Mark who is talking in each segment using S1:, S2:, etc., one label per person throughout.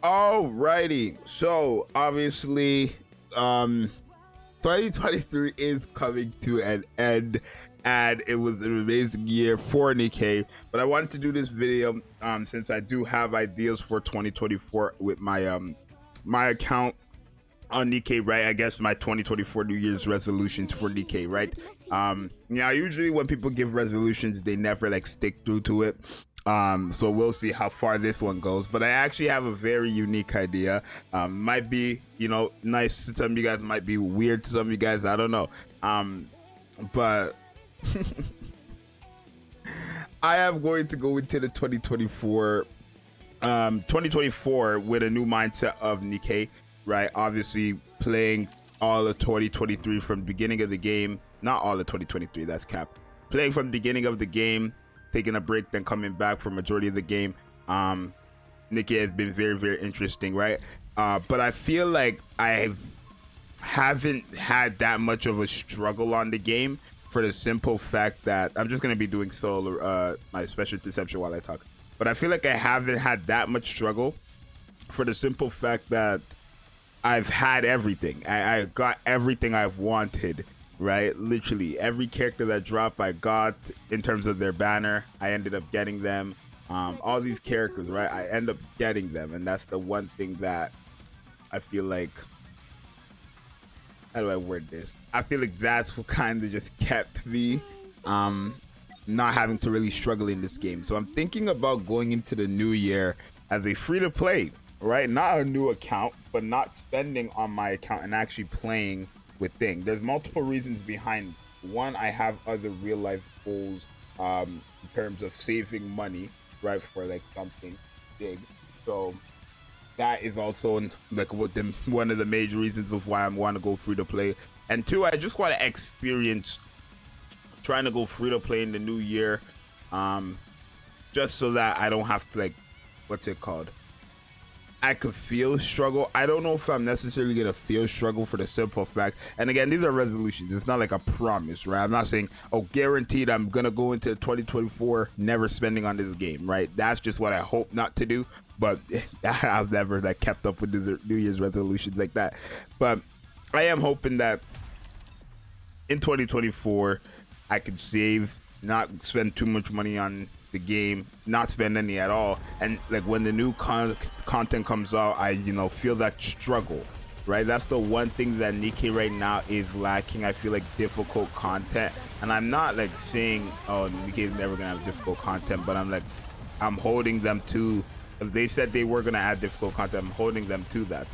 S1: Alrighty, so obviously, 2023 is coming to an end, and it was an amazing year for Nikke. But I wanted to do this video, since I do have ideas for 2024 with my account on Nikke, right? I guess my 2024 New Year's resolutions for Nikke, right? Now usually when people give resolutions, they never like stick through to it. So we'll see how far this one goes, but I actually have a very unique idea. Might be, nice to some of you guys, might be weird to some of you guys, I don't know. But I am going to go into the 2024 with a new mindset of Nikke, right? Obviously playing all of 2023 from the beginning of the game, not all of 2023, that's cap. Playing from the beginning of the game, taking a break, then coming back for majority of the game. Nikke has been very, very interesting, right? But I feel like I haven't had that much of a struggle on the game for the simple fact that I'm just gonna be doing solo my special deception while I talk. But I feel like I haven't had that much struggle for the simple fact that I've had everything. I got everything I've wanted. Right, literally every character that dropped I got in terms of their banner. I ended up getting them. All these characters, right, I end up getting them, and that's the one thing that I feel like, how do I word this, I feel like that's what kind of just kept me not having to really struggle in this game. So I'm thinking about going into the new year as a free-to-play, right? Not a new account, but not spending on my account and actually playing with thing. There's multiple reasons behind. One, I have other real life goals in terms of saving money, right, for like something big. So that is also like one of the major reasons of why I want to go free to play. And two, I just want to experience trying to go free to play in the new year, just so that I don't have to, like, what's it called, I could feel struggle. I don't know if I'm necessarily gonna feel struggle for the simple fact, and again, these are resolutions, it's not like a promise, right? I'm not saying, oh, guaranteed I'm gonna go into 2024 never spending on this game, right? That's just what I hope not to do, but I've never like kept up with the New Year's resolutions like that. But I am hoping that in 2024 I could save, not spend too much money on the game, not spend any at all, and like when the new content comes out, I feel that struggle, right? That's the one thing that Nikke right now is lacking. I feel like difficult content, and I'm not like saying, oh, Nikke is never gonna have difficult content, but I'm holding them to, if they said they were gonna add difficult content, I'm holding them to that,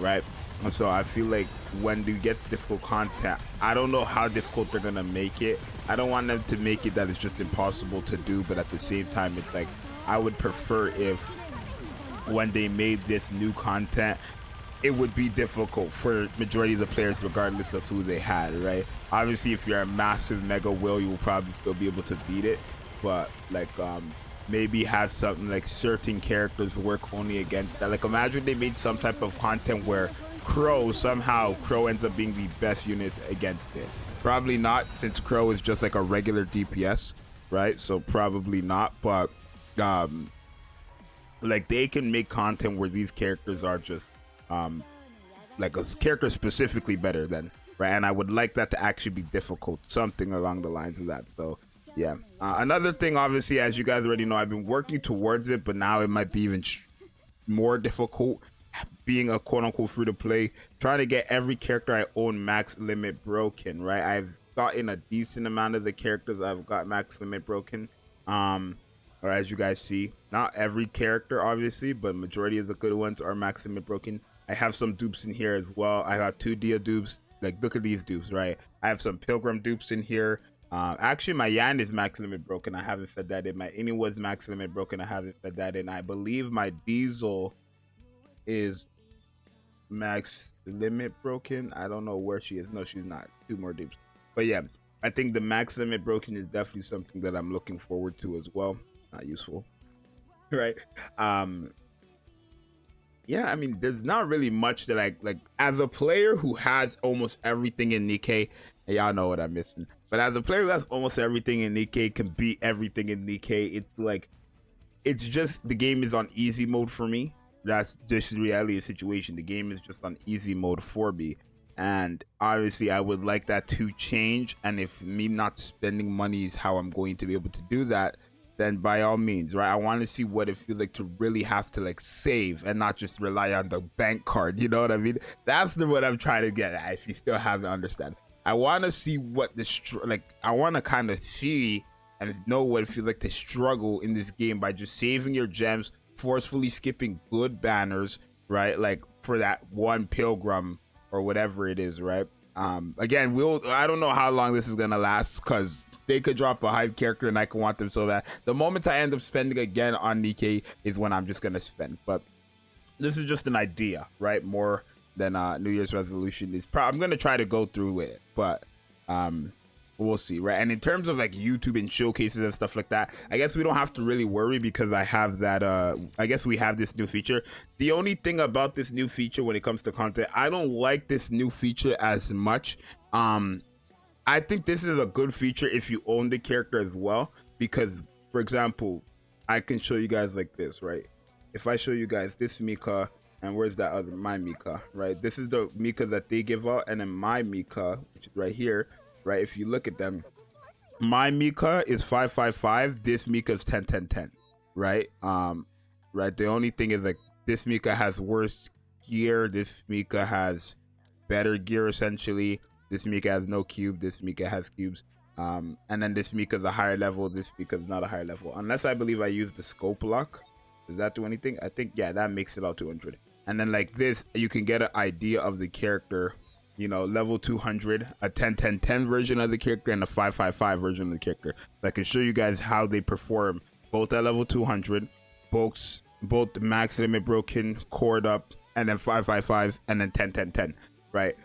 S1: right? And so I feel like when you get difficult content, I don't know how difficult they're gonna make it. I don't want them to make it that it's just impossible to do, but at the same time, it's like I would prefer if when they made this new content, it would be difficult for majority of the players regardless of who they had, right? Obviously, if you're a massive mega will, you will probably still be able to beat it, but like maybe have something like certain characters work only against that. Like imagine they made some type of content where Crow ends up being the best unit against it. Probably not, since Crow is just like a regular DPS, right? So probably not, but like they can make content where these characters are just like a character specifically better than, right? And I would like that to actually be difficult, something along the lines of that. So yeah, another thing, obviously, as you guys already know, I've been working towards it, but now it might be even more difficult being a quote-unquote free-to-play, trying to get every character I own max limit broken, right? I've gotten a decent amount of the characters I've got max limit broken, or as you guys see, not every character obviously, but majority of the good ones are max limit broken. I have some dupes in here as well. I got 2 Dia dupes. Like, look at these dupes, right? I have some Pilgrim dupes in here. Actually, my Yan is max limit broken. I haven't fed that in. My Ini was max limit broken. I haven't fed that in. I believe my Diesel is max limit broken. I don't know where she is. No, she's not. 2 more dupes. But yeah, I think the max limit broken is definitely something that I'm looking forward to as well. Not useful, right? Yeah, I mean, there's not really much that I like as a player who has almost everything in Nikke. And y'all know what I'm missing. But as a player who has almost everything in Nikke, can beat everything in Nikke, it's like, it's just the game is on easy mode for me, That's just the reality of the situation. The game is just on easy mode for me, and obviously I would like that to change. And if me not spending money is how I'm going to be able to do that, then by all means, right? I want to see what it feels like to really have to like save and not just rely on the bank card. You know what I mean? That's what I'm trying to get at. If you still haven't understand, I want to see what I want to kind of see and know what it feels like to struggle in this game by just saving your gems, forcefully skipping good banners, right? Like for that one pilgrim or whatever it is, right? Again, I don't know how long this is gonna last, because they could drop a hype character and I can want them so bad. The moment I end up spending again on Nikke is when I'm just gonna spend. But this is just an idea, right? More than New Year's resolution is. I'm gonna try to go through it, but we'll see, right? And in terms of like YouTube and showcases and stuff like that, I guess we don't have to really worry, because I have that I guess we have this new feature. The only thing about this new feature when it comes to content, I don't like this new feature as much. I think this is a good feature if you own the character as well, because for example, I can show you guys like this, right? If I show you guys this Mika, and where's that other, my Mika, right? This is the Mika that they give out, and then my Mika, which is right here, right? If you look at them, my Mika is 555, this Mika is 10 right? Right, the only thing is like this Mika has worse gear, this Mika has better gear essentially, this Mika has no cube, this Mika has cubes, and then this Mika is a higher level, this Mika is not a higher level, unless I believe I use the scope lock. Does that do anything? I think, yeah, that makes it out to 100. And then like this, you can get an idea of the character, you know, level 200, a 10 version of the character, and a 555 version of the character. So I can show you guys how they perform both at level 200, both max limit broken, cord up, and then 555, and then 10, right?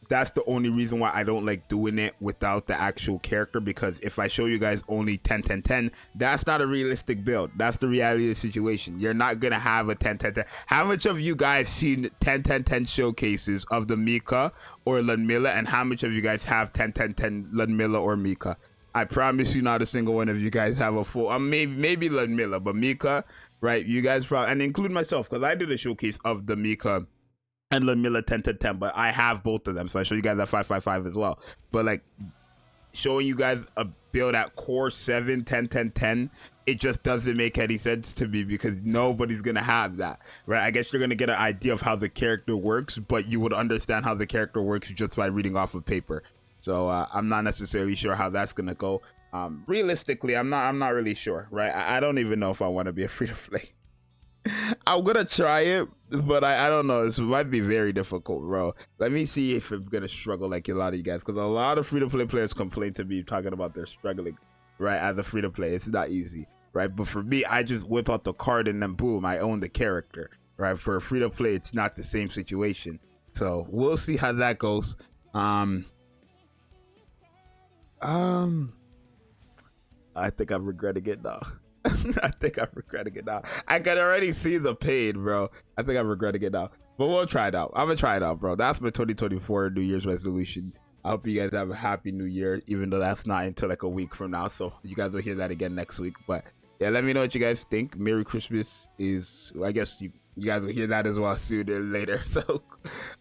S1: That's the only reason why I don't like doing it without the actual character, because if I show you guys only 10, that's not a realistic build. That's the reality of the situation. You're not gonna have a 10. How much of you guys seen 10 showcases of the Mika or Ludmilla, and how much of you guys have 10 Ludmilla or Mika? I promise you, not a single one of you guys have a full. Maybe Ludmilla, but Mika, right? You guys probably, and include myself, because I did a showcase of the Mika and Ludmilla 10, but I have both of them, so I show you guys that 555 as well. But like showing you guys a build at core 7 10, it just doesn't make any sense to me, because nobody's gonna have that, right? I guess you're gonna get an idea of how the character works, but you would understand how the character works just by reading off of paper. So I'm not necessarily sure how that's gonna go. Realistically, I'm not really sure, right? I don't even know if I want to be a free to play. I'm gonna try it, but I don't know. This might be very difficult, bro. Let me see if I'm gonna struggle like a lot of you guys, because a lot of free-to-play players complain to me talking about they're struggling, right? As a free-to-play, it's not easy, right? But for me, I just whip out the card and then boom, I own the character, right? For a free-to-play, it's not the same situation. So we'll see how that goes. I think I'm regretting it now. I think I'm regretting it now. I can already see the pain, bro. I think I'm regretting it now. But we'll try it out. I'm gonna try it out, bro. That's my 2024 New Year's resolution. I hope you guys have a happy new year, even though that's not until like a week from now. So you guys will hear that again next week. But yeah, let me know what you guys think. Merry Christmas is, I guess you guys will hear that as well sooner or later. So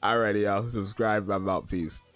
S1: alrighty, y'all. Subscribe. I'm out. Peace.